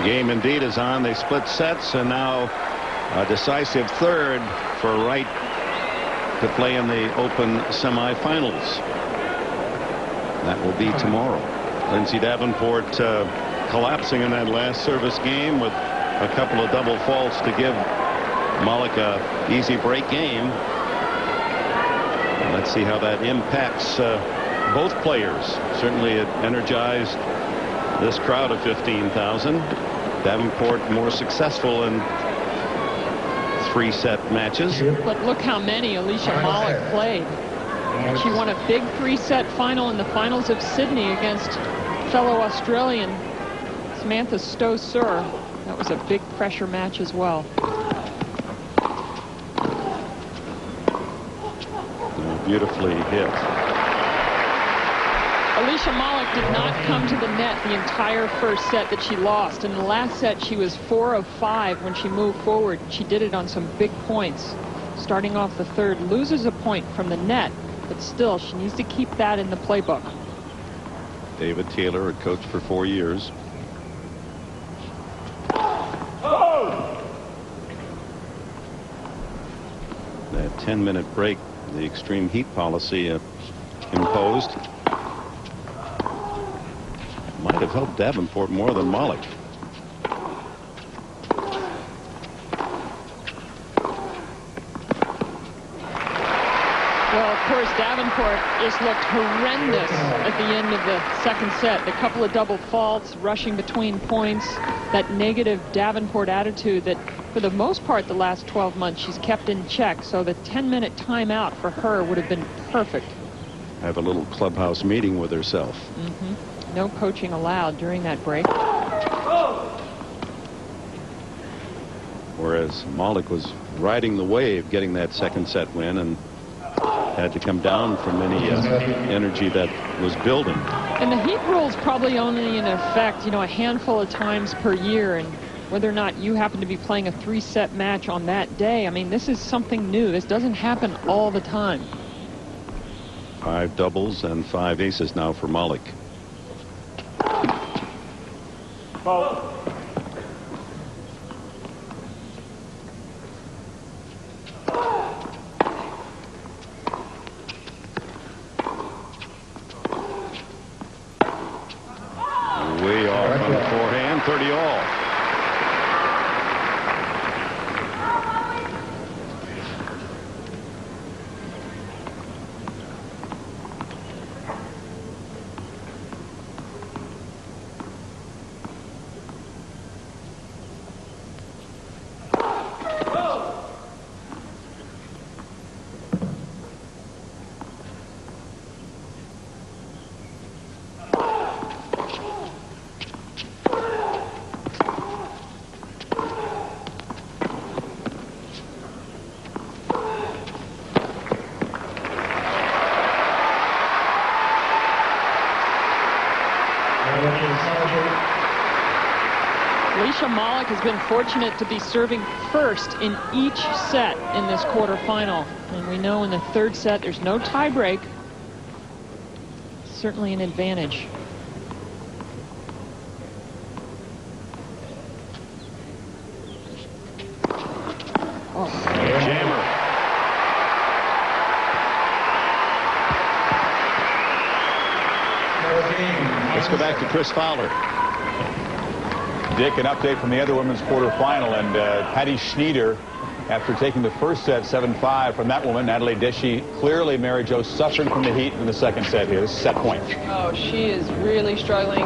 Game indeed is on. They split sets, and now a decisive third for Wright to play in the Open semifinals. That will be tomorrow. Lindsay Davenport collapsing in that last service game with a couple of double faults to give Molik a easy break game. Let's see how that impacts both players. Certainly it energized this crowd of 15,000. Davenport more successful in 3-set matches. But look how many Alicia Molik played. She won a big 3-set final in the finals of Sydney against fellow Australian Samantha Stowe-Sur. That was a big pressure match as well. Beautifully hit. Alicia Molik did not come to the net the entire first set that she lost. In the last set, she was 4 of 5 when she moved forward. She did it on some big points. Starting off the third, loses a point from the net, but still, she needs to keep that in the playbook. David Taylor, a coach for 4 years. That 10-minute break, the extreme heat policy imposed, might have helped Davenport more than Molik. Well, of course, Davenport just looked horrendous at the end of the second set. A couple of double faults, rushing between points, that negative Davenport attitude that for the most part the last 12 months she's kept in check. So the 10-minute timeout for her would have been perfect. Have a little clubhouse meeting with herself. No coaching allowed during that break. Whereas Molik was riding the wave, getting that second set win, and had to come down from any energy that was building. And the heat rule is probably only in effect, a handful of times per year. And whether or not you happen to be playing a 3-set match on that day, I mean, this is something new. This doesn't happen all the time. 5 doubles and 5 aces now for Molik. Way off on the forehand, 30 all. Alicia Molik has been fortunate to be serving first in each set in this quarterfinal. And we know in the third set there's no tiebreak. Certainly an advantage. Jammer. Let's go back to Chris Fowler. Dick, an update from the other women's quarterfinal, and Patty Schneider, after taking the first set 7-5 from that woman, Natalie Deschi, clearly Mary Jo suffering from the heat in the second set here. This is set point. Oh, she is really struggling.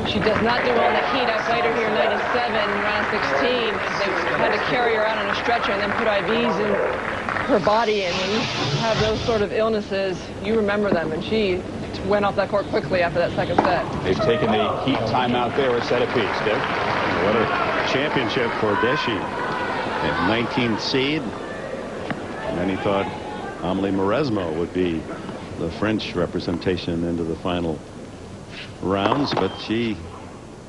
She does not do well in the heat. I played her here in 97, round 16. They had to carry her out on a stretcher and then put IVs in her body. And when you have those sort of illnesses, you remember them. And she went off that court quickly after that second set. They've taken the heat timeout there, a set apiece, Dick. What a championship for Deschi. 19th seed. And then he thought Amelie Mauresmo would be the French representation into the final rounds, but she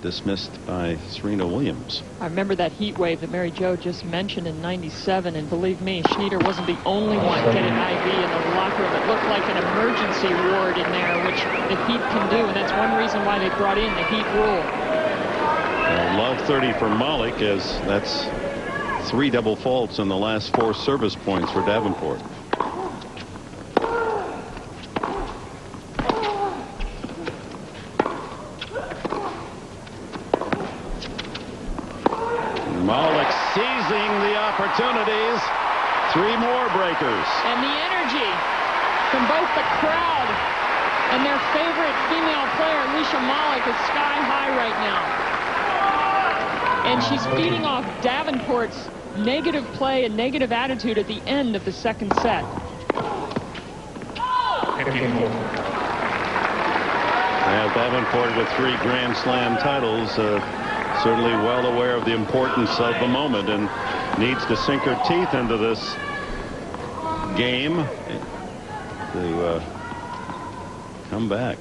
dismissed by Serena Williams. I remember that heat wave that Mary Jo just mentioned in 97, and believe me, Schneider wasn't the only one getting IV in the locker room. It looked like an emergency ward in there, which the heat can do, and that's one reason why they brought in the heat rule. Love 30 for Molik, as that's 3 double faults in the last 4 service points for Davenport. Molik seizing the opportunities. 3 more breakers. And the energy from both the crowd and their favorite female player, Alicia Molik, is sky high right now. And she's feeding off Davenport's negative play and negative attitude at the end of the second set. Now Davenport with 3 Grand Slam titles, certainly well aware of the importance of the moment and needs to sink her teeth into this game to come back.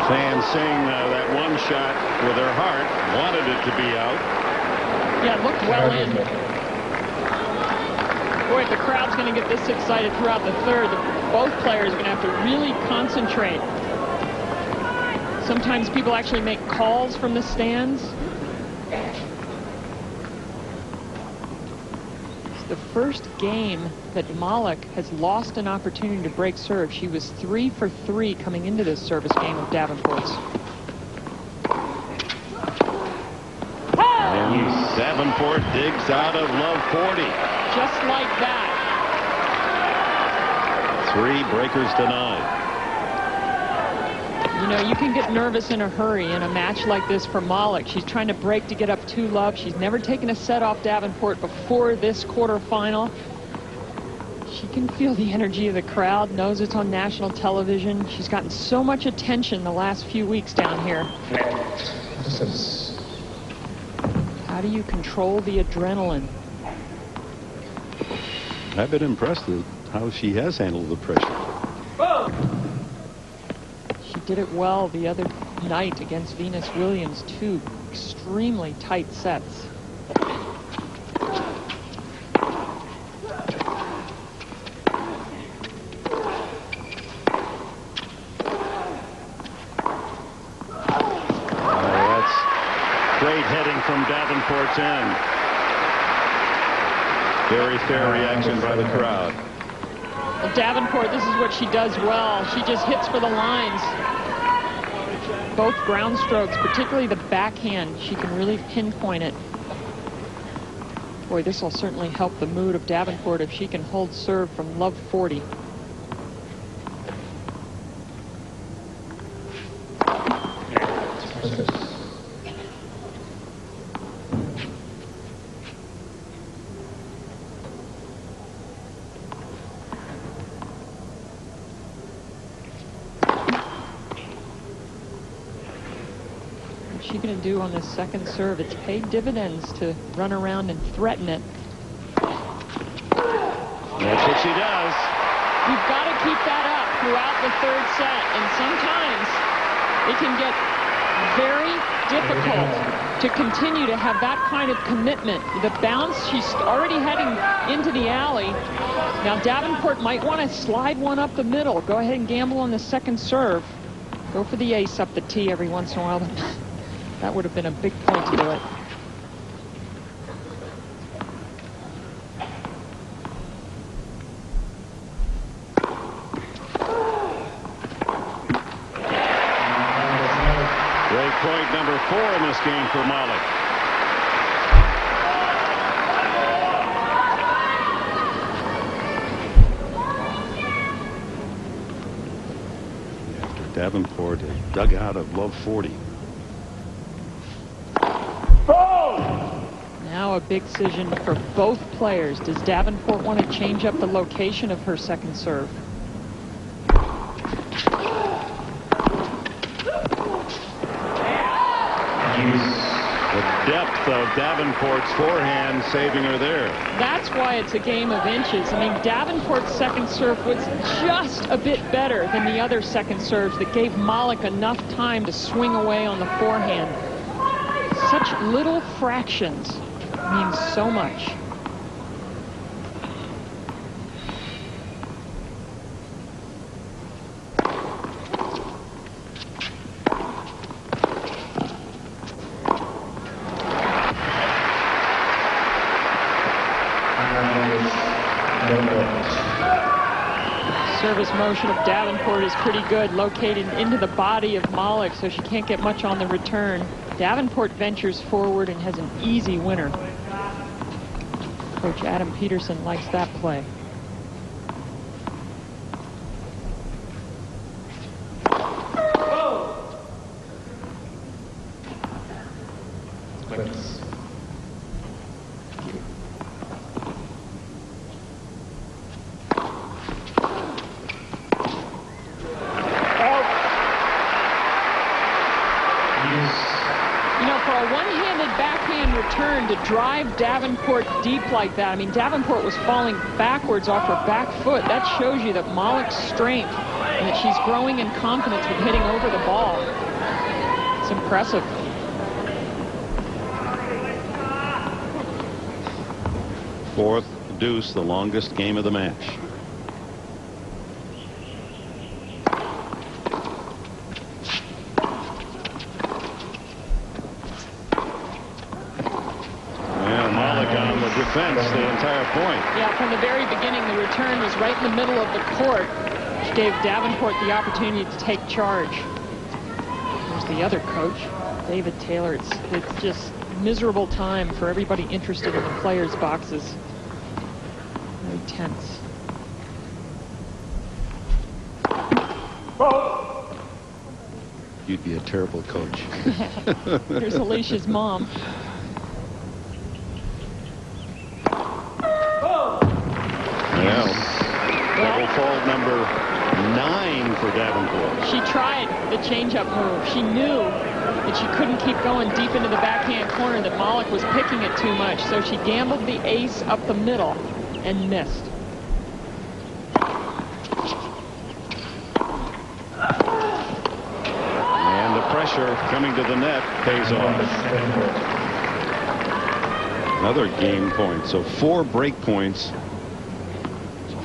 Fans saying that one shot with her heart wanted it to be out. Yeah, it looked well in. Boy, if the crowd's going to get this excited throughout the third, both players are going to have to really concentrate. Sometimes people actually make calls from the stands. It's the first game that Molik has lost an opportunity to break serve. She was 3 for 3 coming into this service game of Davenport's. And Davenport digs out of love 40. Just like that. 3 breakers denied. You know, you can get nervous in a hurry in a match like this for Molik. She's trying to break to get up 2 love. She's never taken a set off Davenport before this quarterfinal. She can feel the energy of the crowd, knows it's on national television. She's gotten so much attention the last few weeks down here. How do you control the adrenaline? I've been impressed with how she has handled the pressure. She did it well the other night against Venus Williams. 2 extremely tight sets. That's great heading from Davenport's end. Very fair reaction by the crowd. Well, Davenport, this is what she does well. She just hits for the lines. Both ground strokes, particularly the backhand, she can really pinpoint it. Boy, this will certainly help the mood of Davenport if she can hold serve from love 40. What's she going to do on this second serve? It's paid dividends to run around and threaten it. That's what she does. You've got to keep that up throughout the third set, and sometimes it can get very difficult to continue to have that kind of commitment. The bounce, she's already heading into the alley. Now Davenport might want to slide one up the middle. Go ahead and gamble on the second serve. Go for the ace up the tee every once in a while. That would have been a big point to do it. Break point number 4 in this game for Molik. After Davenport dug out of love 40. Now a big decision for both players. Does Davenport want to change up the location of her second serve? The depth of Davenport's forehand saving her there. That's why it's a game of inches. I mean, Davenport's second serve was just a bit better than the other second serves that gave Molik enough time to swing away on the forehand. Such little fractions means so much. Service motion of Davenport is pretty good, located into the body of Molik, so she can't get much on the return. Davenport ventures forward and has an easy winner. Coach Adam Peterson likes that play. To drive Davenport deep like that. I mean, Davenport was falling backwards off her back foot. That shows you that Molik's strength and that she's growing in confidence with hitting over the ball. It's impressive. Fourth deuce, the longest game of the match. Defense the entire point. Yeah, from the very beginning, the return was right in the middle of the court, which gave Davenport the opportunity to take charge. There's the other coach, David Taylor. It's just miserable time for everybody interested in the players' boxes. Very tense. You'd be a terrible coach. Here's Alicia's mom. Double fault number 9 for Davenport. She tried the changeup move. She knew that she couldn't keep going deep into the backhand corner, that Molik was picking it too much, so she gambled the ace up the middle and missed. And the pressure coming to the net pays off. Another game point, so 4 break points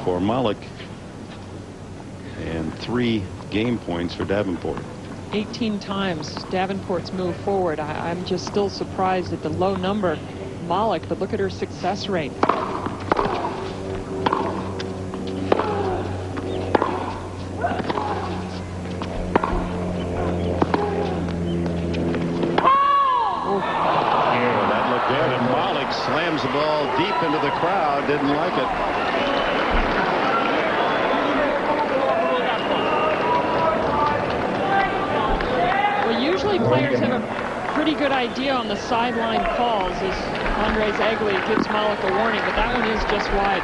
for Molik and 3 game points for Davenport. 18 times Davenport's moved forward. I'm just still surprised at the low number. Molik, but look at her success rate. That looked good, and Molik slams the ball deep into the crowd. Didn't like it. Usually players have a pretty good idea on the sideline calls as Andres Egli gives Molik a warning, but that one is just wide.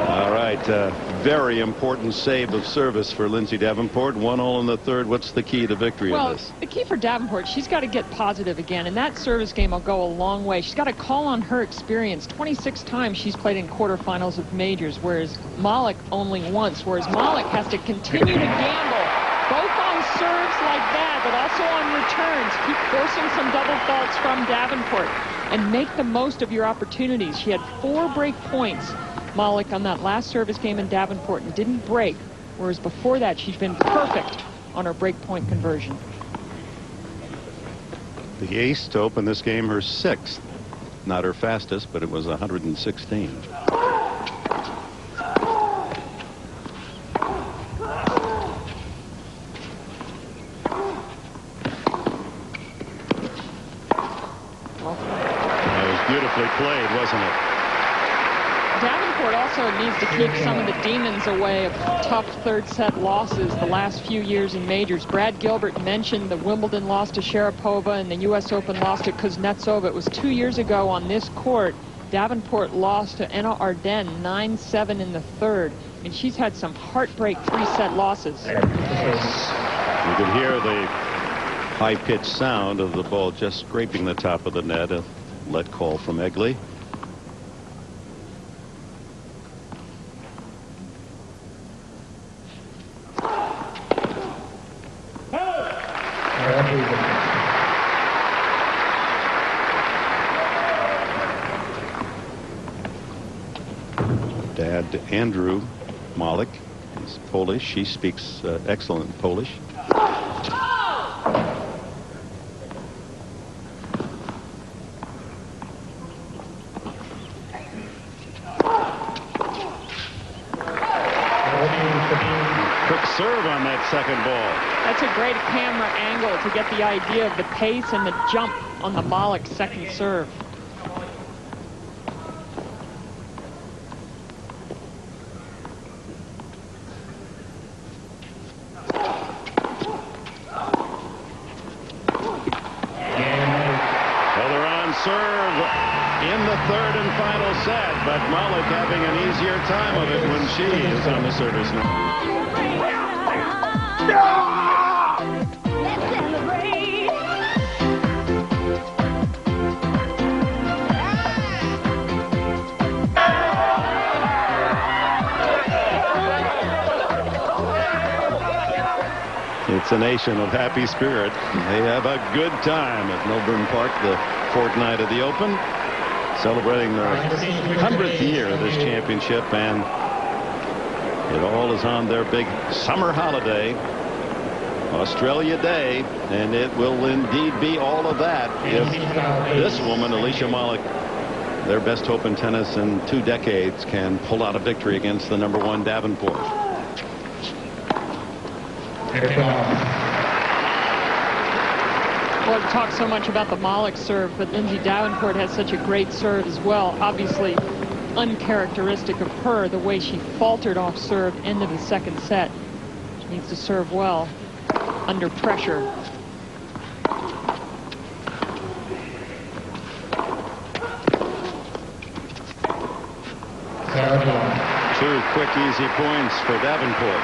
All right, very important save of service for Lindsay Davenport. 1-all in the third. What's the key to victory in this? The key for Davenport, she's got to get positive again, and that service game will go a long way. She's got to call on her experience. 26 times she's played in quarterfinals of majors, whereas Molik only once, whereas Molik has to continue to gamble, both on serves like that, but also on returns. Keep forcing some double faults from Davenport and make the most of your opportunities. She had 4 break points, Molik, on that last service game in Davenport, and didn't break, whereas before that she's been perfect on her break point conversion. The ace to open this game, her 6th. Not her fastest, but it was 116. That was beautifully played, wasn't it? Davenport also needs to keep some of the demons away of tough third set losses the last few years in majors. Brad Gilbert mentioned the Wimbledon loss to Sharapova and the U.S. Open loss to Kuznetsova. It was 2 years ago on this court. Davenport lost to Anna Arden 9-7 in the third. I mean, she's had some heartbreak 3-set losses. You could hear the high-pitched sound of the ball just scraping the top of the net. A let call from Egli. dad, Andrew Molik, is Polish. She speaks excellent Polish. Quick serve on that second ball. That's a great camera angle to get the idea of the pace and the jump on the Molik second serve. Well, they're on serve in the third and final set, but Molik having an easier time of it when she is on the service now. It's a nation of happy spirit. They have a good time at Melbourne Park, the fourth night of the Open, celebrating their 100th year of this championship, and it all is on their big summer holiday, Australia Day, and it will indeed be all of that if this woman, Alicia Molik, their best hope in tennis in 2 decades, can pull out a victory against the #1 Davenport. Well, we talk so much about the Molik serve, but Lindsay Davenport has such a great serve as well. Obviously, uncharacteristic of her, the way she faltered off serve into the second set. She needs to serve well under pressure. Two quick, easy points for Davenport.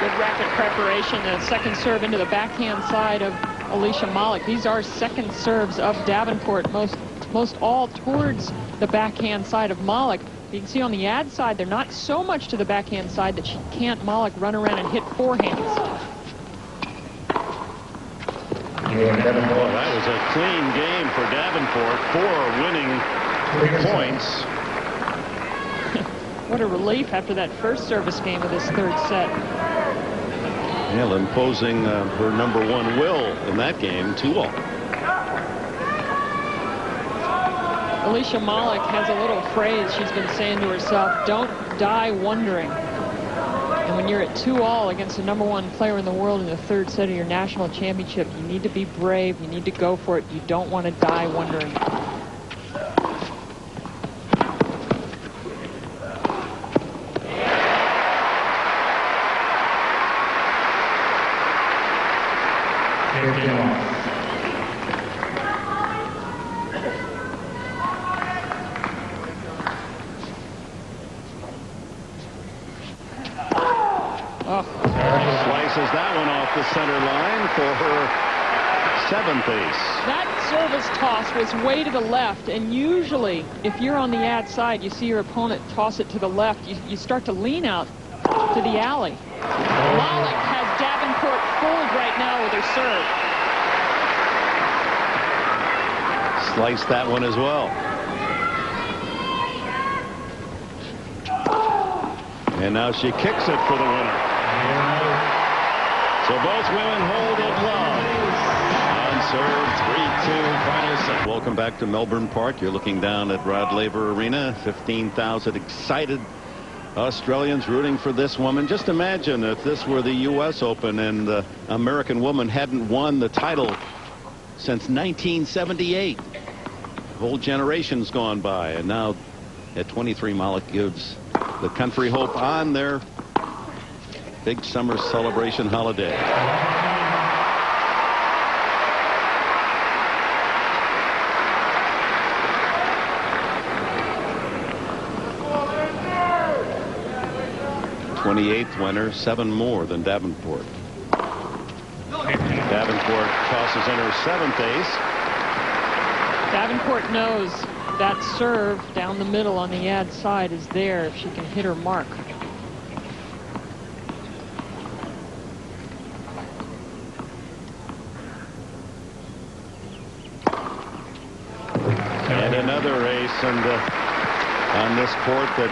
Good racket preparation. The second serve into the backhand side of Alicia Molik. These are second serves of Davenport, most all towards the backhand side of Molik. You can see on the ad side, they're not so much to the backhand side that she can't, Molik, run around and hit forehands. Well, that was a clean game for Davenport. 4 winning points. What a relief after that first service game of this third set. Yeah, imposing her #1 will in that game, 2-all. Alicia Molik has a little phrase she's been saying to herself: don't die wondering. And when you're at 2-all against the #1 player in the world in the third set of your national championship, you need to be brave. You need to go for it. You don't want to die wondering. Slices that one off the center line for her 7th ace. That service toss was way to the left, and usually if you're on the ad side, you see your opponent toss it to the left, you start to lean out to the alley. Molik has Davenport fooled right now with her serve. Sliced that one as well. And now she kicks it for the winner. So both women hold it long. On serve, 3-2 final set. Welcome back to Melbourne Park. You're looking down at Rod Laver Arena. 15,000 excited Australians rooting for this woman. Just imagine if this were the U.S. Open and the American woman hadn't won the title since 1978. A whole generation's gone by, and now at 23, Molik gives the country hope on their big summer celebration holiday. 28th winner, 7 more than Davenport. Davenport tosses in her 7th ace. Davenport knows that serve down the middle on the ad side is there if she can hit her mark. And another ace, and on this court that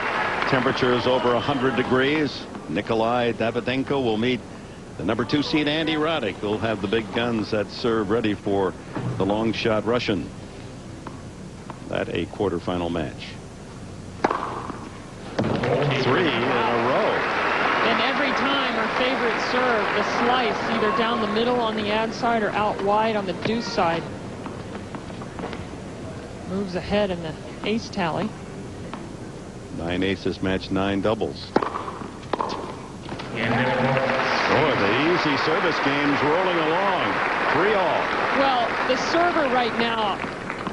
temperature is over 100 degrees. Nikolai Davydenko will meet the number 2 seed Andy Roddick. Will have the big guns that serve ready for the long shot Russian. That a quarterfinal match. 3 in a row. And every time her favorite serve, the slice, either down the middle on the ad side or out wide on the deuce side. Moves ahead in the ace tally. 9 aces match 9 doubles. Oh, the easy service game's rolling along. 3-all. Well, the server right now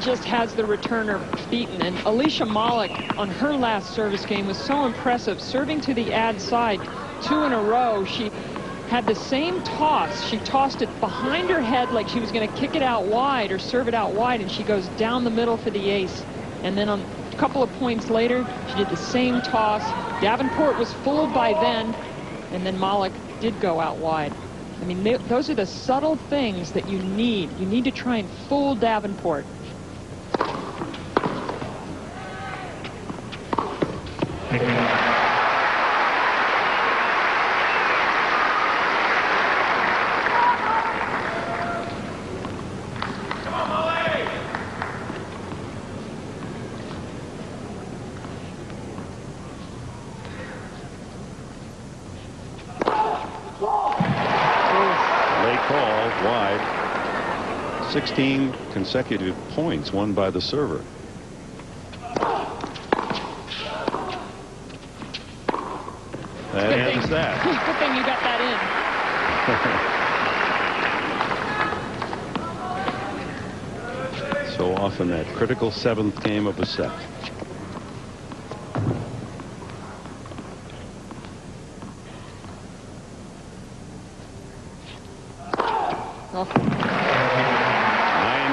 just has the returner beaten, and Alicia Molik on her last service game was so impressive, serving to the ad side 2 in a row. She had the same toss. She tossed it behind her head like she was going to kick it out wide or serve it out wide, and she goes down the middle for the ace. And then on a couple of points later, she did the same toss. Davenport was fooled by then, and then Molik did go out wide. I mean, those are the subtle things that you need. You need to try and fool Davenport. Late call, wide. 16 consecutive points won by the server. That ends that. Good thing you got that in. So often that critical 7th game of a set. Oh. 9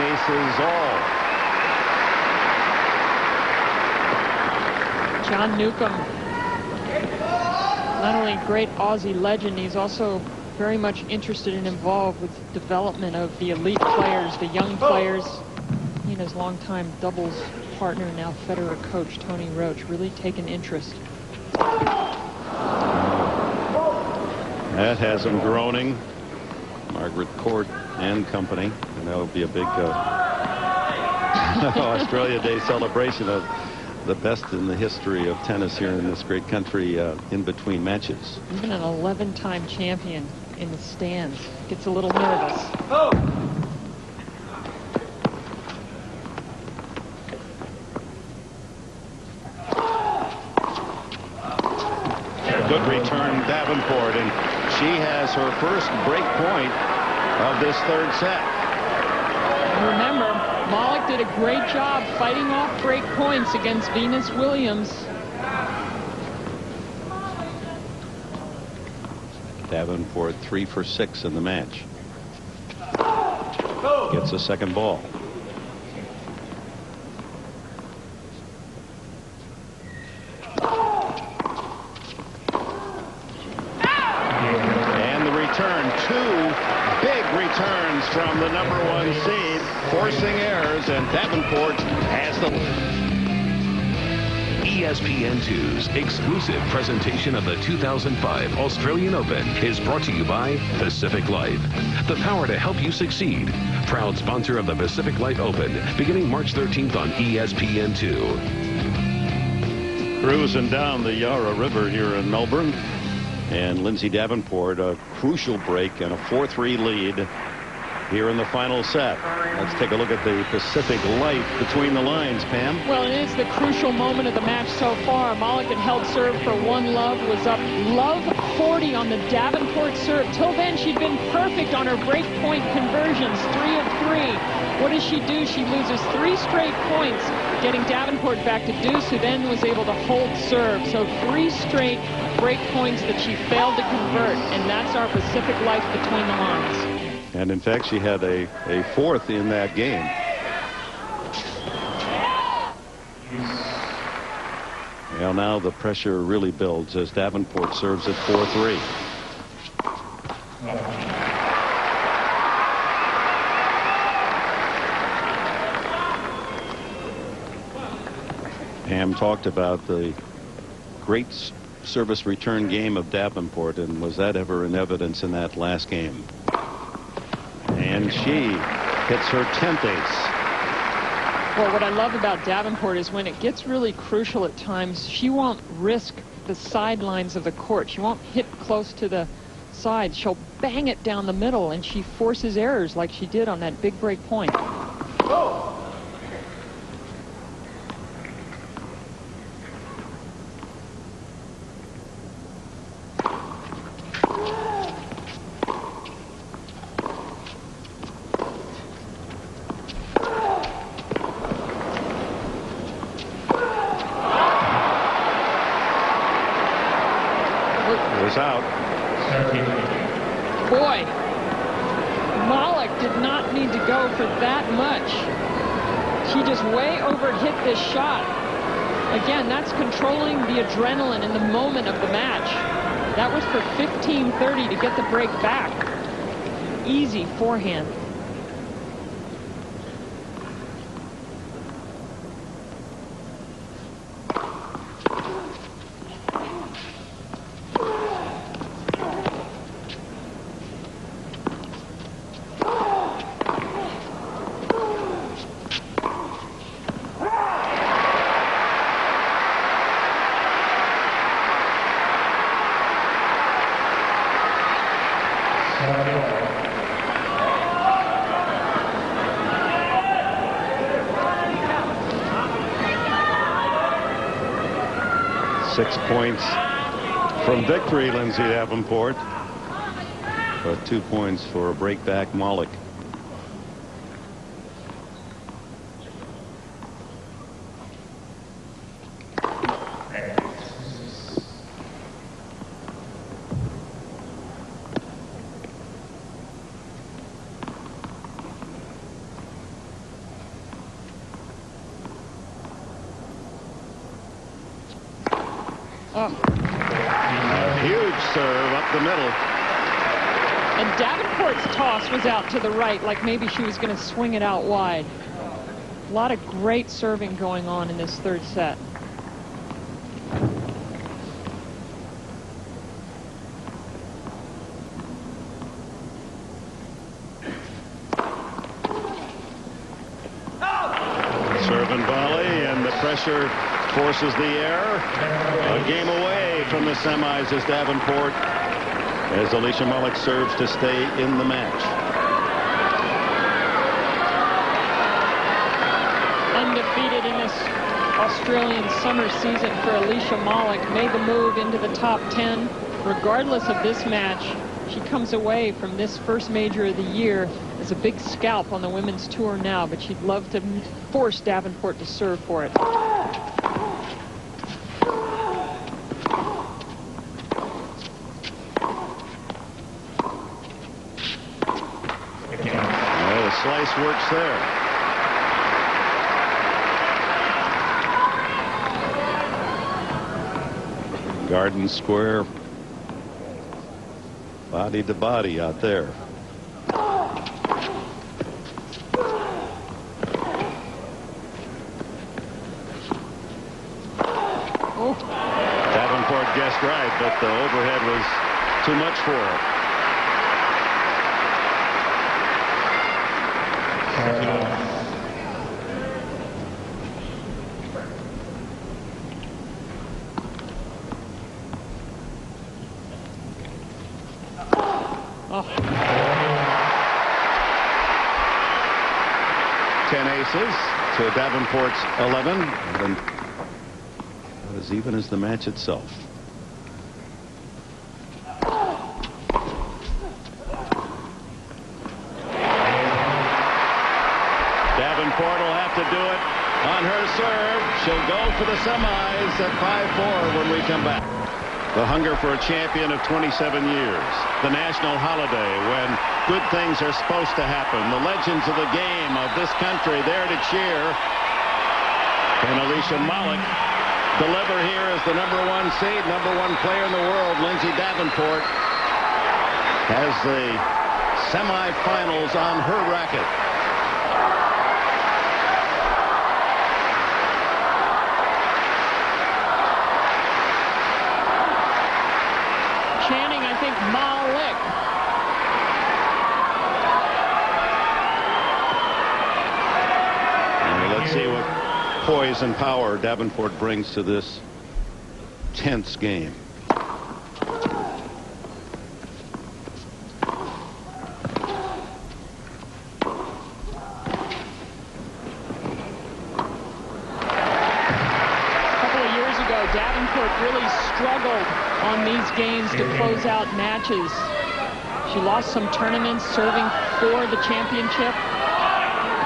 aces all. John Newcomb, not only a great Aussie legend, he's also very much interested and involved with the development of the elite players, the young players. He and his longtime doubles partner, now Federer coach Tony Roach, really take an interest. That has him groaning. Margaret Court and company, and that will be a big Australia Day celebration of the best in the history of tennis here in this great country in between matches. Even an 11-time champion in the stands gets a little nervous. Good return, Davenport, and she has her first break point of this 3rd set. Remember, Molik did a great job fighting off break points against Venus Williams. Davenport 3 for 6 in the match. Gets a second ball. Returns from the number 1 seed, forcing errors, and Davenport has the ESPN2's exclusive presentation of the 2005 Australian Open is brought to you by Pacific Life, the power to help you succeed. Proud sponsor of the Pacific Life Open, beginning March 13th on ESPN2. Cruising down the Yarra River here in Melbourne. And Lindsay Davenport, a crucial break and a 4-3 lead here in the final set. Let's take a look at the Pacific Life between the lines, Pam. Well, it is the crucial moment of the match so far. Molik had held serve for 1 love, was up love 40 on the Davenport serve. Till then, she'd been perfect on her break point conversions, 3 of 3. What does she do? She loses 3 straight points, getting Davenport back to deuce, who then was able to hold serve. So 3 straight break points that she failed to convert, and that's our Pacific Life between the lines. And in fact, she had a fourth in that game. Well, now the pressure really builds as Davenport serves at 4-3. Pam talked about the great service return game of Davenport, and was that ever in evidence in that last game? And she hits her 10th ace. Well, what I love about Davenport is when it gets really crucial at times, she won't risk the sidelines of the court. She won't hit close to the side. She'll bang it down the middle, and she forces errors like she did on that big break point. Out. Boy, Molik did not need to go for that much. She just way overhit this shot. Again, that's controlling the adrenaline in the moment of the match. That was for 15-30 to get the break back. Easy forehand. Points from victory, Lindsay Davenport, but 2 points for a breakback Molik. A huge serve up the middle. And Davenport's toss was out to the right, like maybe she was going to swing it out wide. A lot of great serving going on in this third set. Serve and volley, and the pressure forces the error. A game away from the semis is Davenport, as Alicia Molik serves to stay in the match. Undefeated in this Australian summer season for Alicia Molik, made the move into the top 10. Regardless of this match, she comes away from this first major of the year as a big scalp on the women's tour now, but she'd love to force Davenport to serve for it. Slice works there. Garden square, body to body out there. Davenport guessed right, but the overhead was too much for her. Oh. 10 aces to Davenport's 11, and as even as the match itself. Davenport will have to do it on her serve. She'll go for the semis at 5-4 when we come back. The hunger for a champion of 27 years. The national holiday when good things are supposed to happen. The legends of the game of this country there to cheer. And Alicia Molik deliver here as the #1 seed, #1 player in the world. Lindsay Davenport has the semifinals on her racket. Chanting, I think, Molik. Let's see what poise and power Davenport brings to this tense game. Davenport really struggled on these games to close out matches. She lost some tournaments serving for the championship.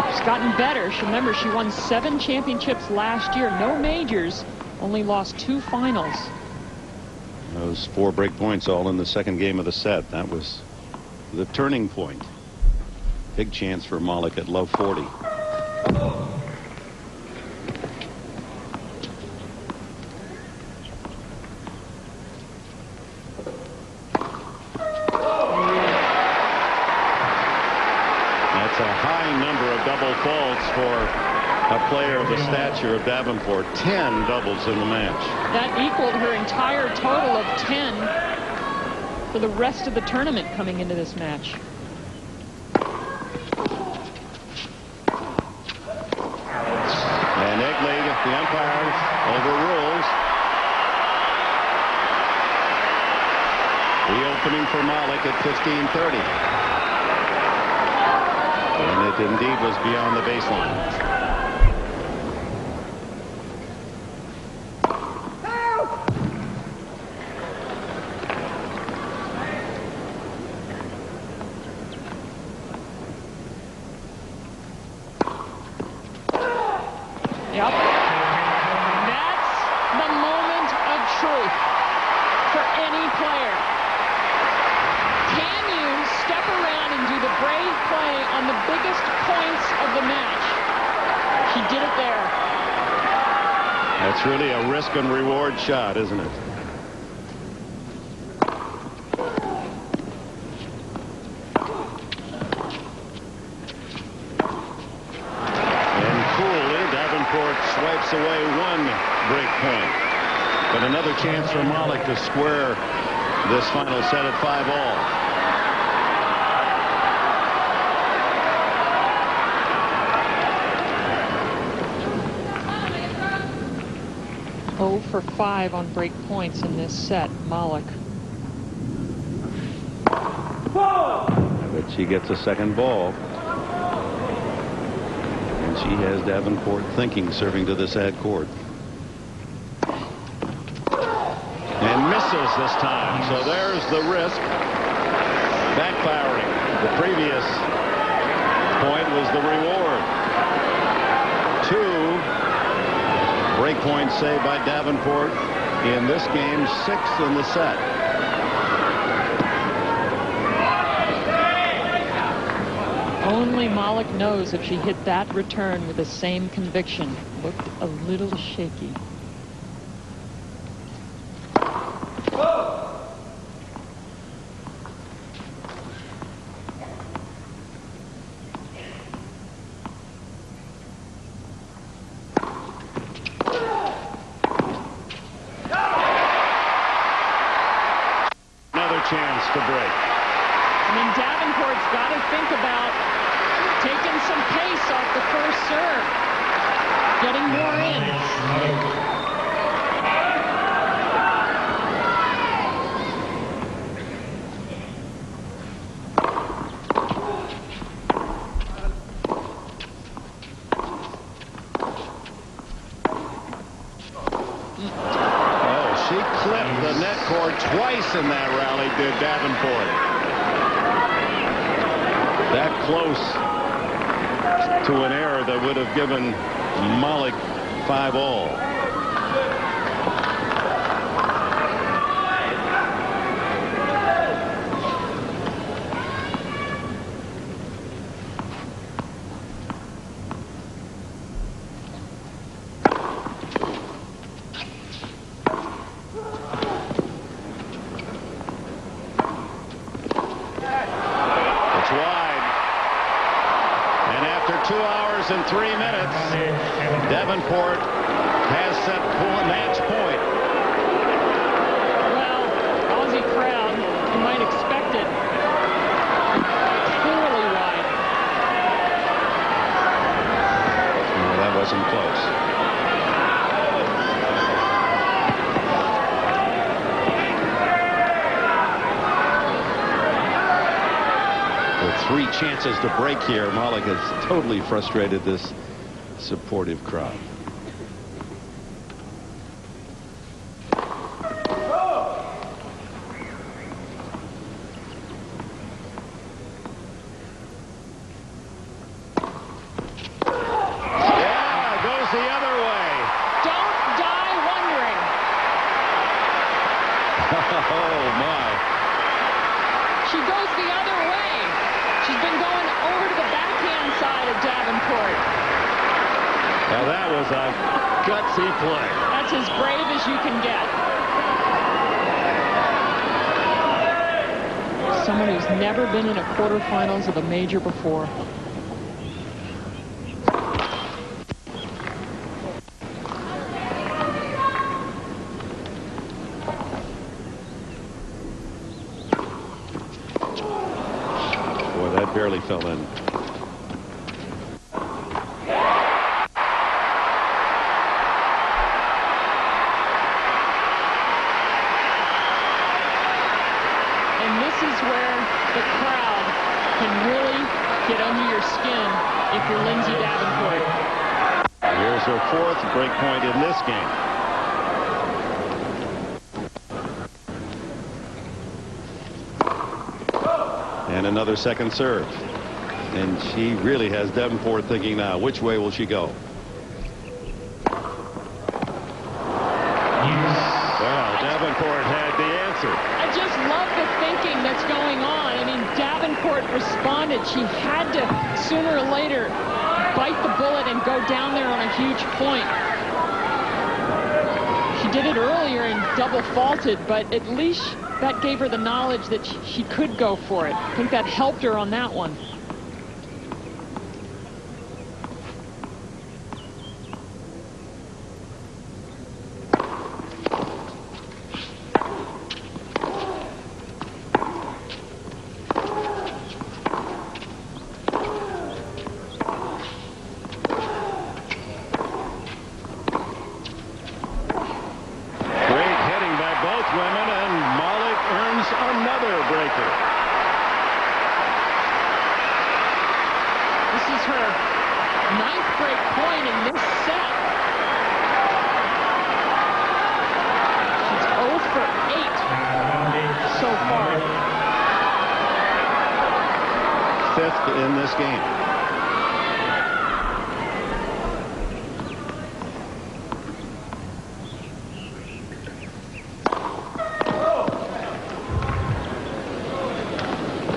She's gotten better. Remember, she won 7 championships last year. No majors, only lost 2 finals. Those 4 break points all in the second game of the set. That was the turning point. Big chance for Molik at low 40. Double faults for a player of the stature of Davenport. 10 doubles in the match. That equaled her entire total of 10 for the rest of the tournament coming into this match. And Egley, the umpires, overrules. The opening for Molik at 15:30. And it indeed was beyond the baseline. Yep. That's the moment of truth for any player. Can you step around and do the brave play on the biggest points of the match? She did it there. That's really a risk and reward shot, isn't it? And coolly, Davenport swipes away 1 break point. But another chance for Molik to square this final set at 5-all. 0 for 5 on break points in this set, Molik. But she gets a second ball. And she has Davenport thinking, serving to this ad court. And misses this time. So there's the risk. Backfiring. The previous point was the reward. 2 break points saved by Davenport in this game, 6th in the set. Only Molik knows if she hit that return with the same conviction. Looked a little shaky. Chance to break. I mean, Davenport's got to think about taking some pace off the first serve, getting more in. She clipped the net cord twice in that rally, did Davenport. That close to an error that would have given Molik 5-all. in 3 minutes. Davenport has set match point. Well, Aussie crowd, you might expect it. Clearly wide. No, that wasn't close. With 3 chances to break here, Molik has totally frustrated this supportive crowd. Oh, my. She goes the other way. She's been going over to the backhand side of Davenport. Now, that was a gutsy play. That's as brave as you can get. Someone who's never been in a quarterfinals of a major before. Barely fell in. And this is where the crowd can really get under your skin if you're Lindsay Davenport. Here's her 4th break point in this game. And another second serve. And she really has Davenport thinking now, which way will she go? Well, Davenport had the answer. I just love the thinking that's going on. I mean, Davenport responded. She had to, sooner or later, bite the bullet and go down there on a huge point. She did it earlier and double faulted, but at least that gave her the knowledge that she could go for it. I think that helped her on that one. In this game.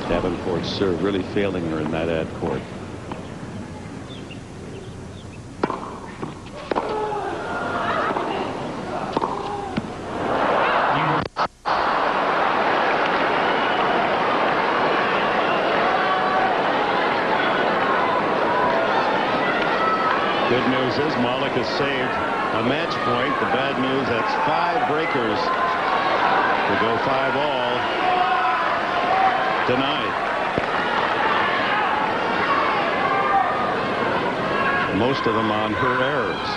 Davenport's serve really failing her in that ad court. Good news is Molik has saved a match point. The bad news, that's 5 breakers to go 5-all tonight. Most of them on her errors.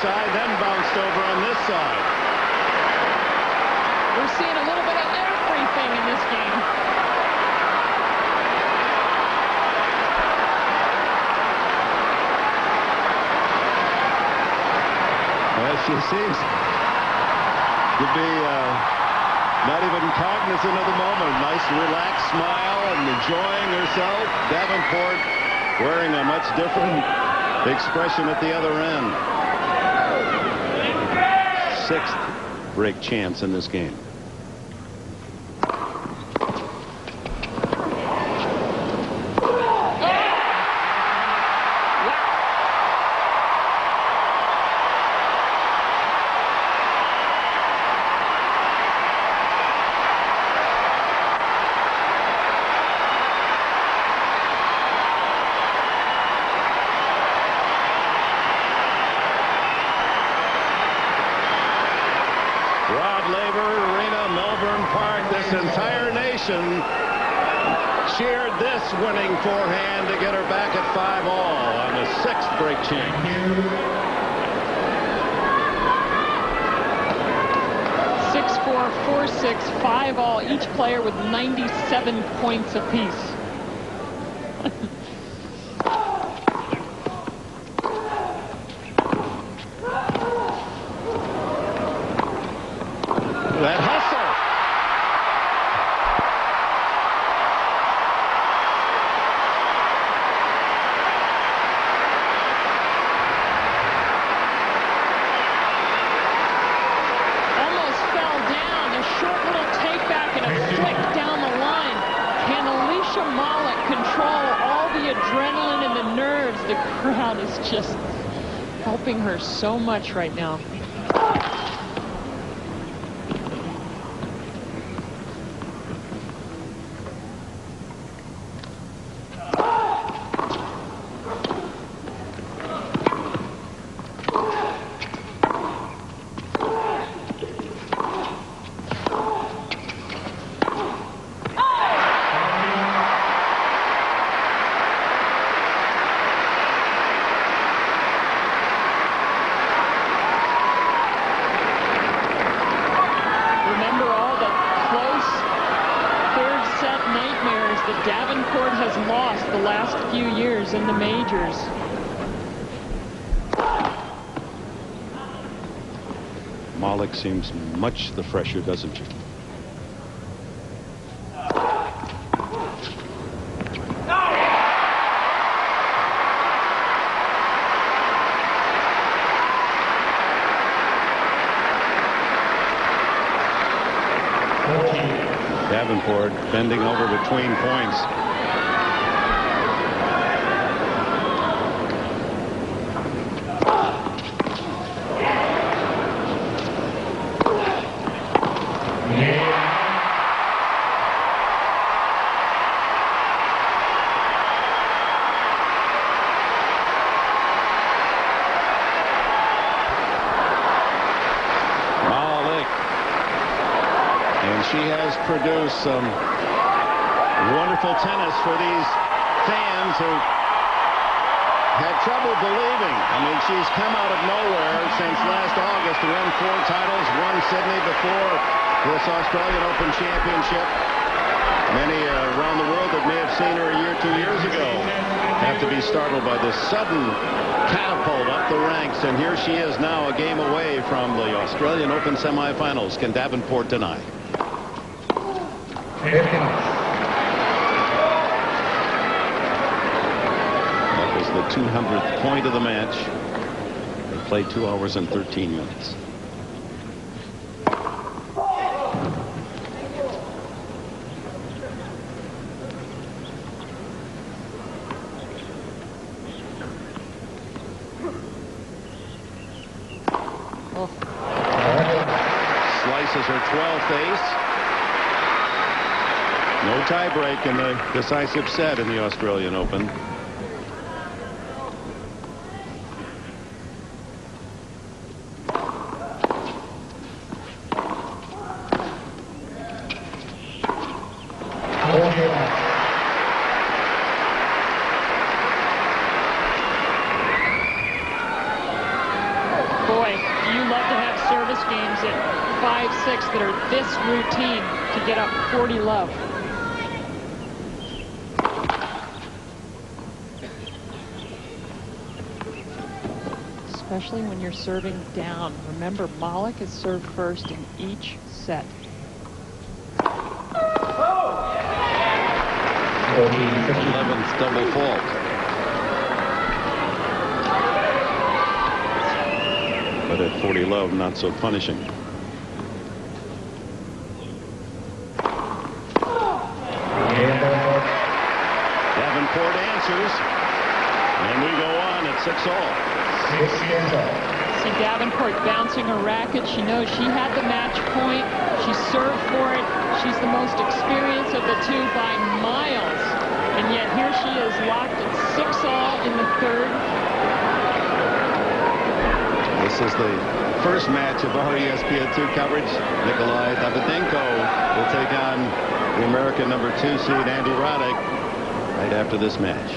Side, then bounced over on this side. We're seeing a little bit of everything in this game. Well, she seems to be not even cognizant of the moment. Nice relaxed smile and enjoying herself. Davenport wearing a much different The expression at the other end. 6th break chance in this game. Entire nation cheered this winning forehand to get her back at 5-all on the 6th break chance. 6-4, 4-6, 5-all, each player with 97 points apiece. That hustle. Alicia Molik control all the adrenaline and the nerves. The crowd is just helping her so much right now. Davenport has lost the last few years in the majors. Molik seems much the fresher, doesn't she? Davenport bending over between points. She has produced some wonderful tennis for these fans who had trouble believing. I mean, she's come out of nowhere since last August to win 4 titles, won Sydney before this Australian Open Championship. Many around the world that may have seen her a year, 2 years ago have to be startled by this sudden catapult up the ranks. And here she is now, a game away from the Australian Open semifinals. Can Davenport deny? That was the 200th point of the match. They played 2 hours and 13 minutes. Slices her 12th ace. No tiebreak in the decisive set in the Australian Open. Boy, you love to have service games at 5-6 that are this routine to get up 40 love. Especially when you're serving down. Remember, Molik has served first in each set. 11th double fault. But at 40 love, not so punishing. Davenport answers. And we go on at 6-all. See Davenport bouncing her racket. She knows she had the match point. She served for it. She's the most experienced of the two by miles. And yet here she is locked at 6-all in the third. This is the first match of our ESPN2 coverage. Nikolai Davydenko will take on the American number 2 seed Andy Roddick right after this match.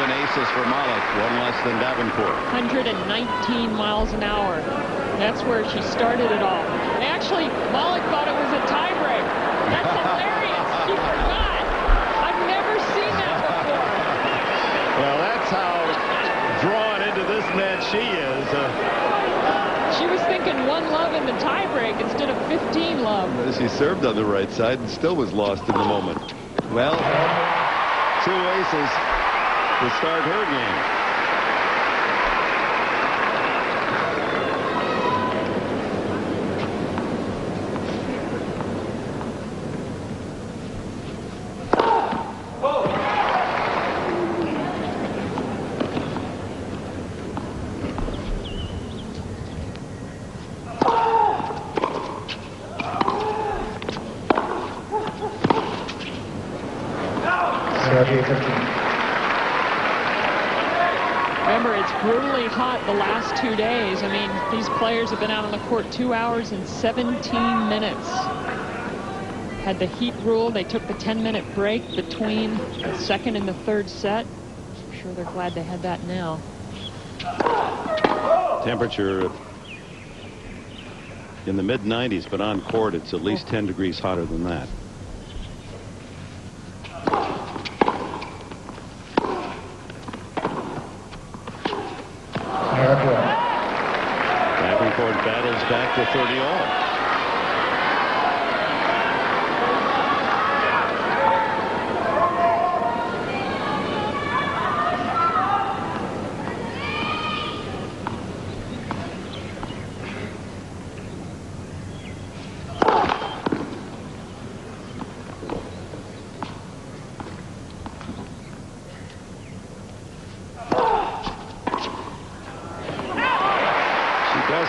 Aces for Molik, one less than Davenport. 119 miles an hour. That's where she started it all. Actually, Molik thought it was a tiebreak. That's hilarious. She forgot. I've never seen that before. Well, that's how drawn into this match she is. She was thinking 1 love in the tiebreak instead of 15 love. She served on the right side and still was lost in the moment. Well, 2 aces to start her game. Remember, it's brutally hot the last 2 days. I mean, these players have been out on the court 2 hours and 17 minutes. Had the heat rule. They took the 10-minute break between the second and the third set. I'm sure they're glad they had that now. Temperature in the mid-90s, but on court it's at least 10 degrees hotter than that. Davenport battles back to 30-all.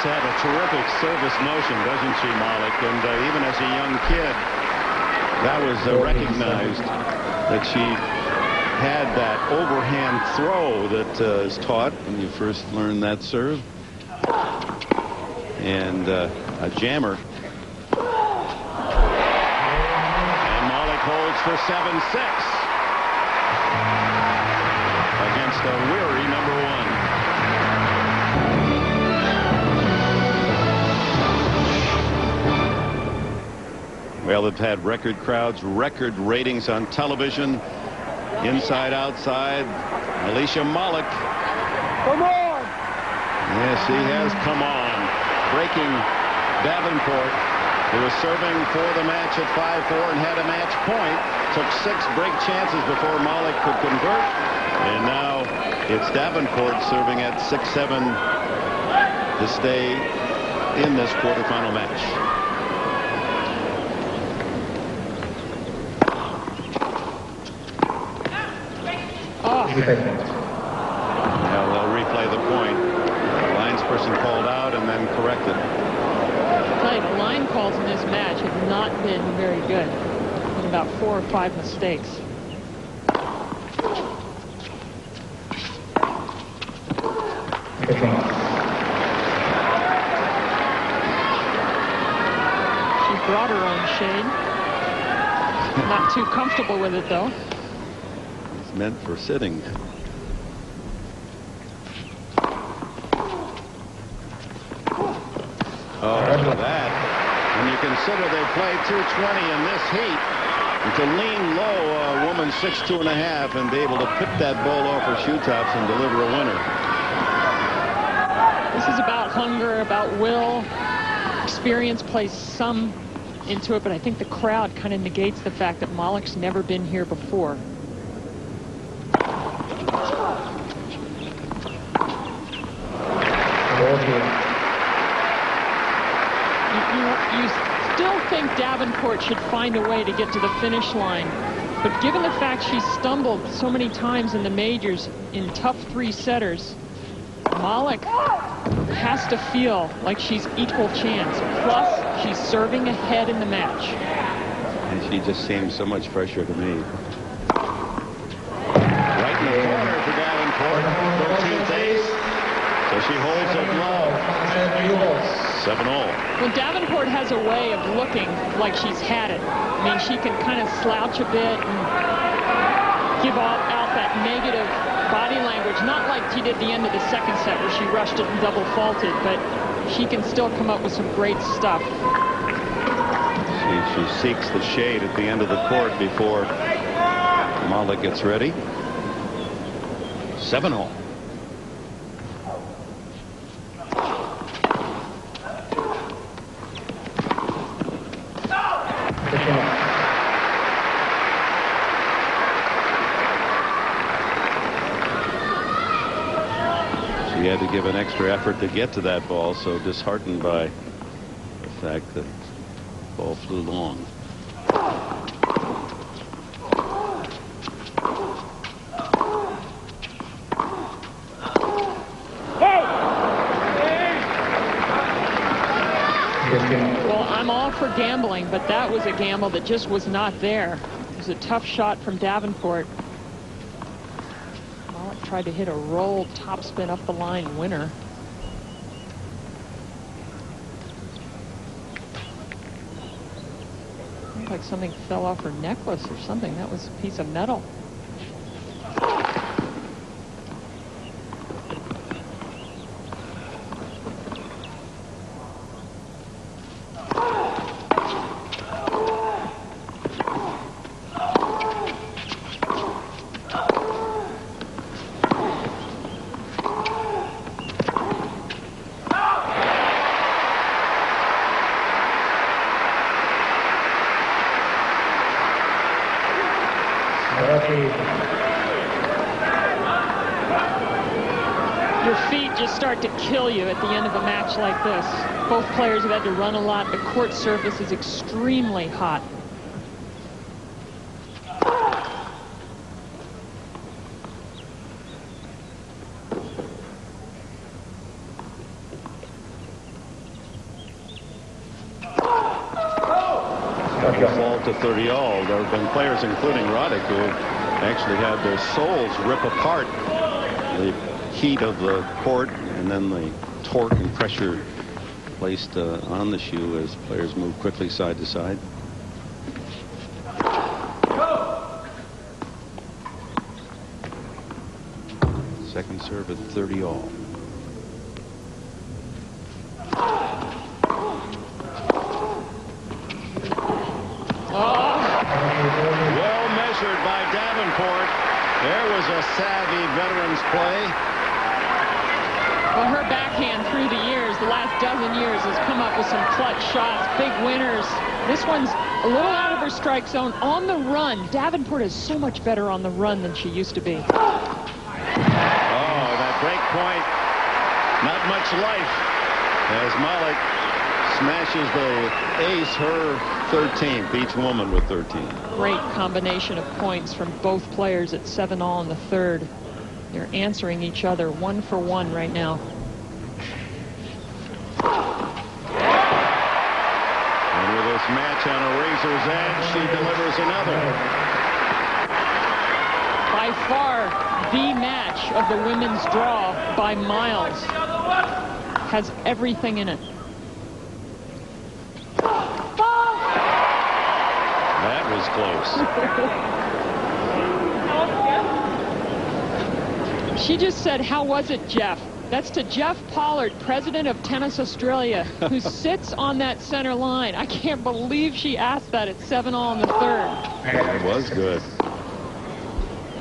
Have a terrific service motion, doesn't she, Molik? And even as a young kid, that was recognized that she had that overhand throw that is taught when you first learn that serve. And a jammer. And Molik holds for 7-6 against a weary number 1. Well, they've had record crowds, record ratings on television, inside, outside. Alicia Molik. Come on! Yes, she has come on. Breaking Davenport, who was serving for the match at 5-4 and had a match point. Took 6 break chances before Molik could convert. And now it's Davenport serving at 6-7 to stay in this quarterfinal match. Oh. Now they'll replay the point. The linesperson called out and then corrected. I'll tell you, the line calls in this match have not been very good. Been about 4 or 5 mistakes. She brought her own shade. Not too comfortable with it, though. It's meant for sitting. Oh, look at that. When you consider they played 220 in this heat, and to lean low a woman 6'2 1/2" and be able to pick that ball off her shoe tops and deliver a winner. This is about hunger, about will. Experience plays some into it, but I think the crowd kind of negates the fact that Molik's never been here before. You still think Davenport should find a way to get to the finish line. But given the fact she stumbled so many times in the majors in tough three-setters, Molik has to feel like she's equal chance. Plus, she's serving ahead in the match. And she just seems so much fresher to me. Right in the corner for Davenport. 13th ace. So she holds it low. 7-all. Well, Davenport has a way of looking like she's had it. I mean, she can kind of slouch a bit and give out that negative body language, not like she did the end of the second set where she rushed it and double faulted, but she can still come up with some great stuff. She seeks the shade at the end of the court before Molik gets ready. 7-all. She had to give an extra effort to get to that ball, so disheartened by the fact that the ball flew long. Well, I'm all for gambling, but that was a gamble that just was not there. It was a tough shot from Davenport. Molik tried to hit a roll topspin up the line winner. Looked like something fell off her necklace or something. That was a piece of metal. Your feet just start to kill you at the end of a match like this. Both players have had to run a lot. The court surface is extremely hot. Fall to 30-all. There have been players, including Roddick, who have actually had their soles rip apart. The heat of the court and then the torque and pressure placed on the shoe as players move quickly side to side. Second serve at 30-all. Well measured by Davenport. There was a savvy veteran's play. Well, her backhand through the years, the last dozen years, has come up with some clutch shots, big winners. This one's a little out of her strike zone. On the run, Davenport is so much better on the run than she used to be. Oh, that break point. Not much life as Molik smashes the ace, her 13th, each woman with 13. Great combination of points from both players at 7-all in the third. They're answering each other 1 for 1 right now. And with this match on a razor's edge, she delivers another. By far the match of the women's draw by miles. Has everything in it. That was close. She just said, "How was it, Jeff?" That's to Jeff Pollard, president of Tennis Australia, who sits on that center line. I can't believe she asked that at 7-all in the third. That was good.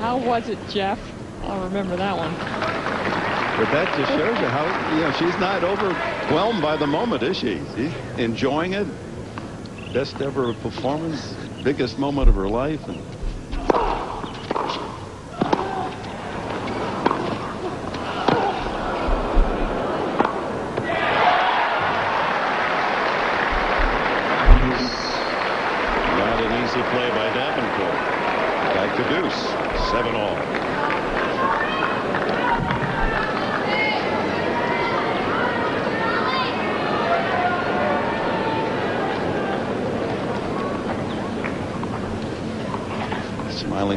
How was it, Jeff? I'll remember that one. But that just shows you how, she's not overwhelmed by the moment, is she? She's enjoying it. Best ever performance, biggest moment of her life. And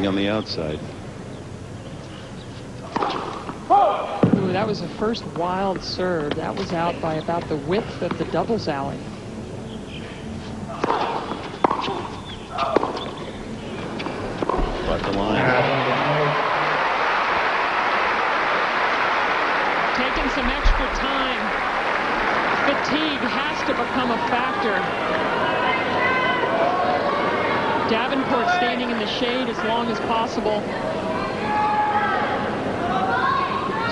on the outside. Ooh, that was the first wild serve. That was out by about the width of the doubles alley. But the line. Taking some extra time. Fatigue has to become a factor. Davenport standing in the shade as long as possible.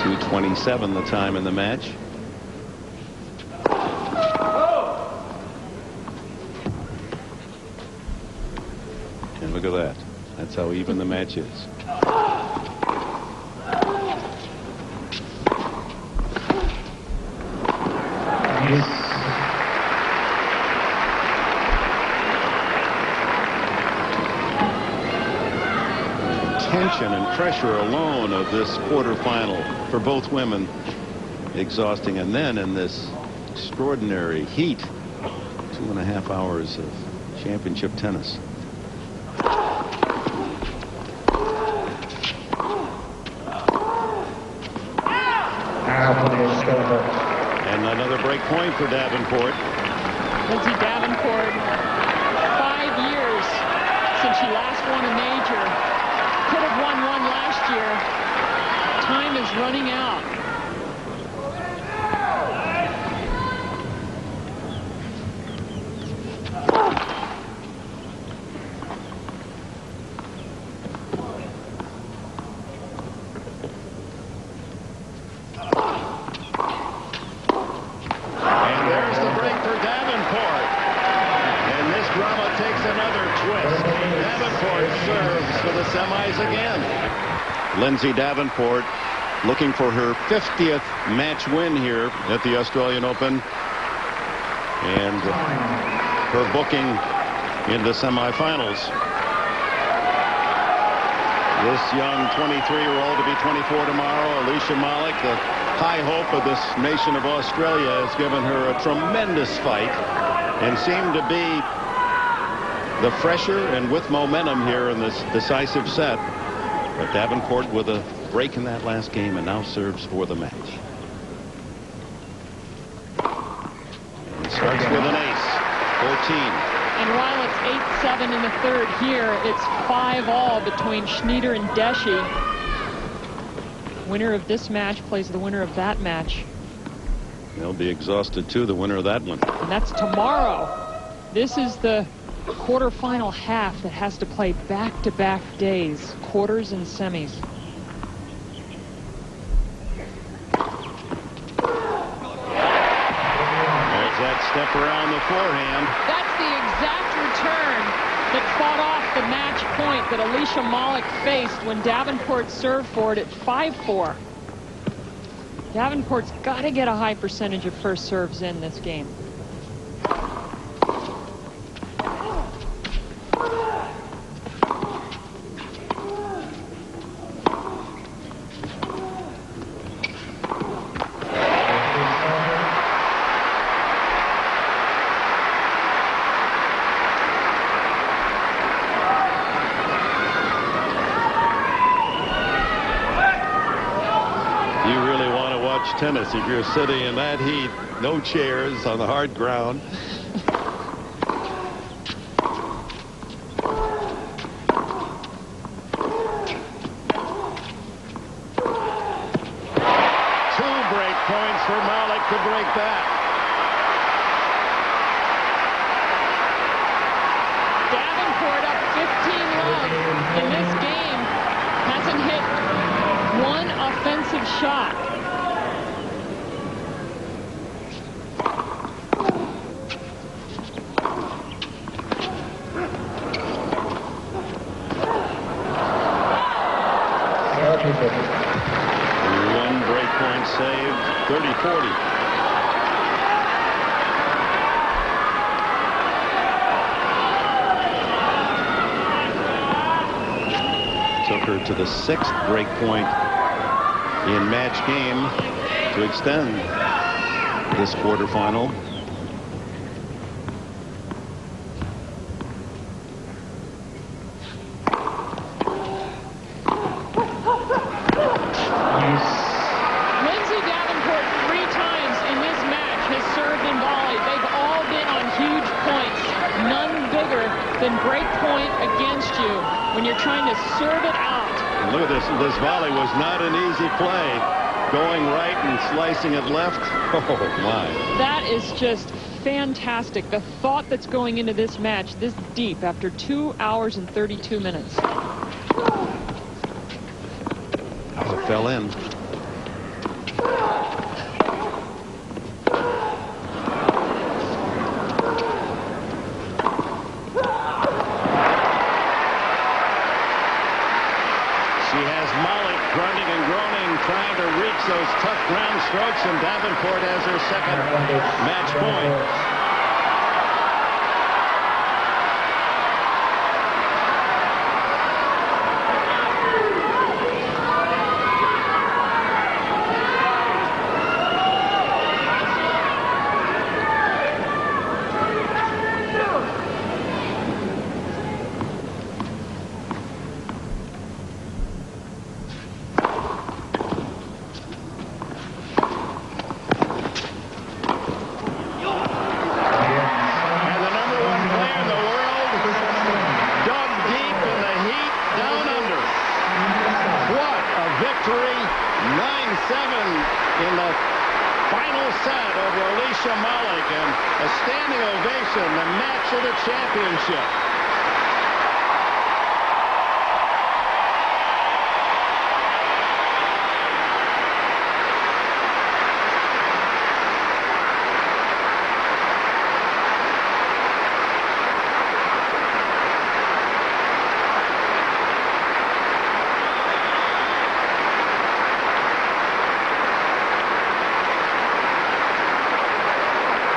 2:27 the time in the match. And look at that. That's how even the match is. Tension and pressure alone of this quarterfinal for both women exhausting, and then in this extraordinary heat, 2.5 hours of championship tennis. And another break point for Davenport. Lindsay Davenport, 5 years since she last won a major. Could have won one last year. Time is running out. And there's the break for Davenport. And this drama takes another twist. Davenport serves for the semis again. Lindsay Davenport looking for her 50th match win here at the Australian Open. And her booking in the semifinals. This young 23-year-old to be 24 tomorrow, Alicia Molik, the high hope of this nation of Australia, has given her a tremendous fight and seemed to be the fresher and with momentum here in this decisive set. But Davenport with a break in that last game and now serves for the match. And starts with an ace, 14. And while it's 8-7 in the third here, it's 5-all between Schneider and Deshi. Winner of this match plays the winner of that match. They'll be exhausted too, the winner of that one. And that's tomorrow. This is the quarterfinal half that has to play back-to-back days, quarters and semis. There's that step around the forehand. That's the exact return that fought off the match point that Alicia Molik faced when Davenport served for it at 5-4. Davenport's got to get a high percentage of first serves in this game. Tennis if you're sitting in that heat, no chairs on the hard ground. Two break points for Molik to break that. Davenport up 15 love in this game, hasn't hit one offensive shot. One break point saved, 30-40. Took her to the 6th break point in match game to extend this quarterfinal. than break point against you when you're trying to serve it out. And look at this. This volley was not an easy play. Going right and slicing it left. Oh, my. That is just fantastic. The thought that's going into this match this deep after 2 hours and 32 minutes. Oh, it fell in. She has Molik grunting and groaning, trying to reach those tough ground strokes, and Davenport has her second match point. Victory, 9-7 in the final set over Alicia Molik, and a standing ovation, the match of the championship.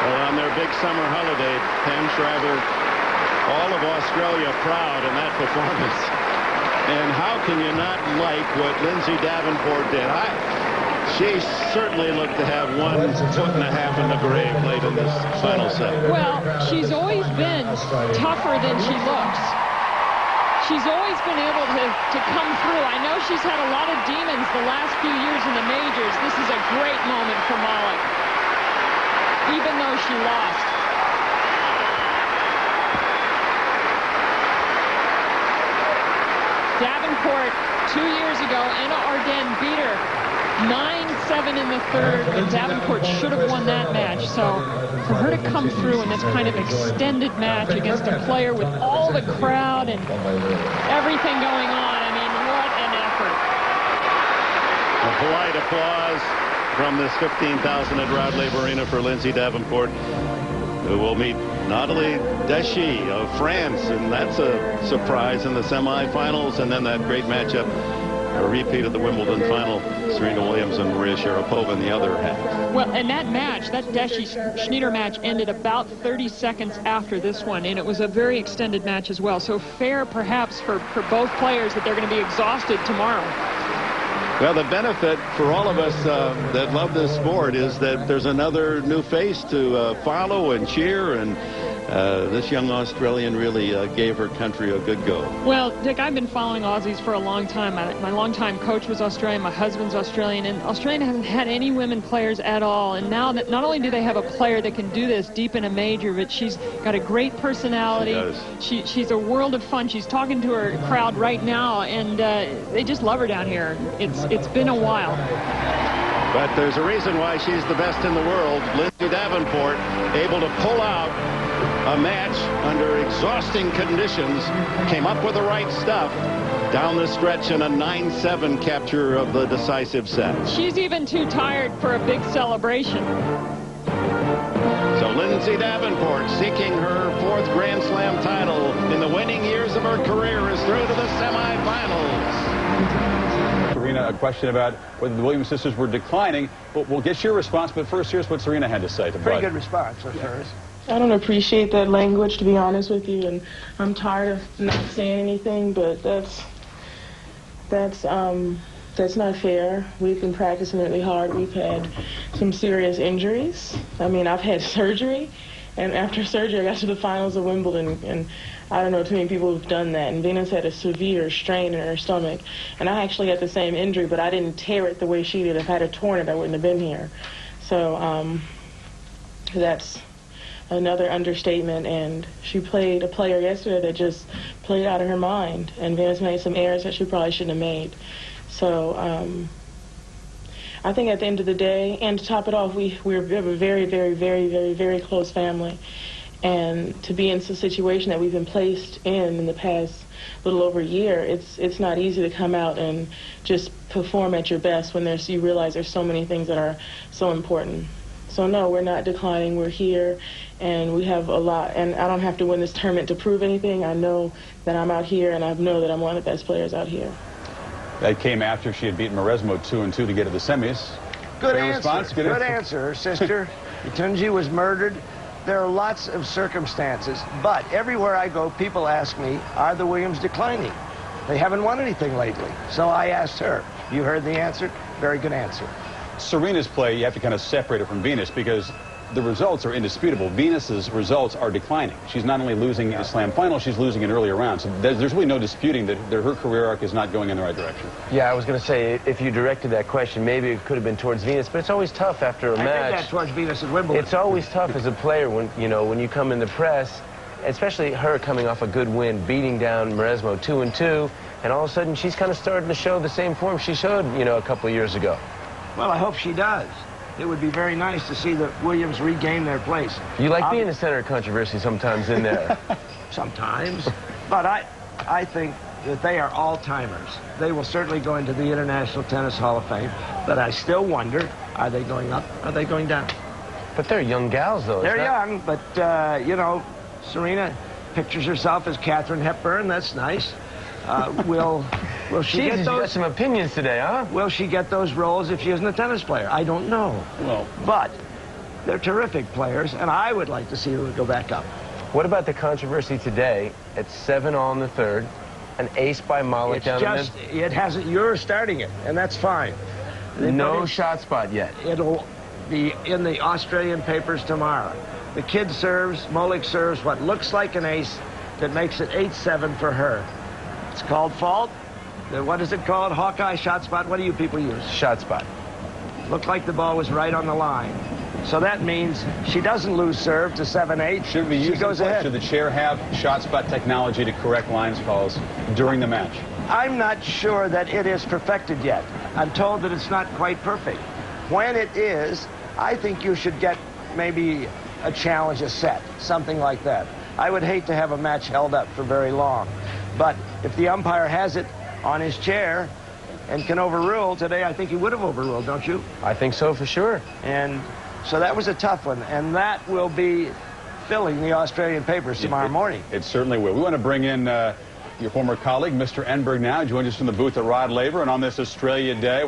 On their big summer holiday, Pam Shriver, all of Australia proud in that performance. And how can you not like what Lindsay Davenport did? She certainly looked to have 1.5 foot in the grave late in this final set. Well, she's always been tougher than she looks. She's always been able to come through. I know she's had a lot of demons the last few years in the majors. This is a great moment for Molik, even though she lost. Davenport 2 years ago, Anna Arden beat her 9-7 in the third, and Davenport should have won that match. So for her to come through in this kind of extended match against a player with all the crowd and everything going on, I mean, what an effort. A polite applause from this 15,000 at Rod Laver Arena for Lindsay Davenport, who will meet Nathalie Deschy of France, and that's a surprise in the semifinals. And then that great matchup, a repeat of the Wimbledon final, Serena Williams and Maria Sharapova in the other half. Well, and that match, that Deschy-Schneider match, ended about 30 seconds after this one, and it was a very extended match as well. So fair, perhaps, for both players that they're going to be exhausted tomorrow. Well, the benefit for all of us that love this sport is that there's another new face to follow and cheer, and this young Australian really gave her country a good go. Well, Dick, I've been following Aussies for a long time. My longtime coach was Australian, my husband's Australian, and Australia hasn't had any women players at all. And now that not only do they have a player that can do this deep in a major, but she's got a great personality. She does. She's a world of fun. She's talking to her crowd right now, and they just love her down here. It's been a while. But there's a reason why she's the best in the world. Lindsay Davenport able to pull out a match under exhausting conditions, came up with the right stuff down the stretch in a 9-7 capture of the decisive set. She's even too tired for a big celebration. So Lindsay Davenport, seeking her 4th Grand Slam title in the winning years of her career, is through to the semifinals. Serena, a question about whether the Williams sisters were declining. We'll get your response, but first, here's what Serena had to say to Bud. Pretty good response of hers. I don't appreciate that language, to be honest with you, and I'm tired of not saying anything, but that's not fair. We've been practicing really hard. We've had some serious injuries. I mean, I've had surgery, and after surgery I got to the finals of Wimbledon, and I don't know too many people who've done that. And Venus had a severe strain in her stomach, and I actually had the same injury, but I didn't tear it the way she did. If I had torn it, I wouldn't have been here. So another understatement. And she played a player yesterday that just played out of her mind, and Venus made some errors that she probably shouldn't have made. So I think at the end of the day, and to top it off, we have a very, very, very, very, very close family. And to be in a situation that we've been placed in the past little over a year, it's not easy to come out and just perform at your best when you realize there's so many things that are so important. So no, we're not declining. We're here, and we have a lot. And I don't have to win this tournament to prove anything. I know that I'm out here, and I know that I'm one of the best players out here. That came after she had beaten Maresmo 2-2 to get to the semis. Good Fair answer. response? Good answer. Her sister, Tunji, was murdered. There are lots of circumstances, but everywhere I go, people ask me, are the Williams declining? They haven't won anything lately. So I asked her. You heard the answer? Very good answer. Serena's play, you have to kind of separate it from Venus because the results are indisputable. Venus's results are declining. She's not only losing a slam final, she's losing in earlier rounds. So there's really no disputing that her career arc is not going in the right direction. Yeah, I was going to say, if you directed that question, maybe it could have been towards Venus, but it's always tough after a match. I did that towards Venus at Wimbledon. It's always tough as a player when you come in the press, especially her coming off a good win, beating down Maresmo 2-2, and all of a sudden she's kind of starting to show the same form she showed, a couple of years ago. Well, I hope she does. It would be very nice to see the Williams regain their place. You like being the center of controversy sometimes in there. Sometimes. But I think that they are all-timers. They will certainly go into the International Tennis Hall of Fame. But I still wonder, are they going up? Are they going down? But they're young gals, though. They're young, but, Serena pictures herself as Katharine Hepburn. That's nice. Will she get those? You got some opinions today, huh? Will she get those roles if she isn't a tennis player? I don't know. Well, but they're terrific players, and I would like to see them go back up. What about the controversy today at 7-all in the third, an ace by Molik down the middle? It hasn't. You're starting it, and that's fine. No shot spot yet. It'll be in the Australian papers tomorrow. The kid serves, Molik serves what looks like an ace that makes it 8-7 for her. It's called fault. What is it called? Hawkeye shot spot? What do you people use? Shot spot. Looked like the ball was right on the line. So that means she doesn't lose serve to 7-8. should we use she goes ahead. Should the chair have shot spot technology to correct lines calls during the match? I'm not sure that it is perfected yet. I'm told that it's not quite perfect. When it is, I think you should get maybe a challenge, a set, something like that. I would hate to have a match held up for very long. But if the umpire has it on his chair and can overrule today, I think he would have overruled, don't you? I think so for sure. And so that was a tough one, and that will be filling the Australian papers tomorrow morning. It certainly will. We want to bring in your former colleague, Mr. Enberg, now. Joined us from the booth at Rod Laver, and on this Australia Day.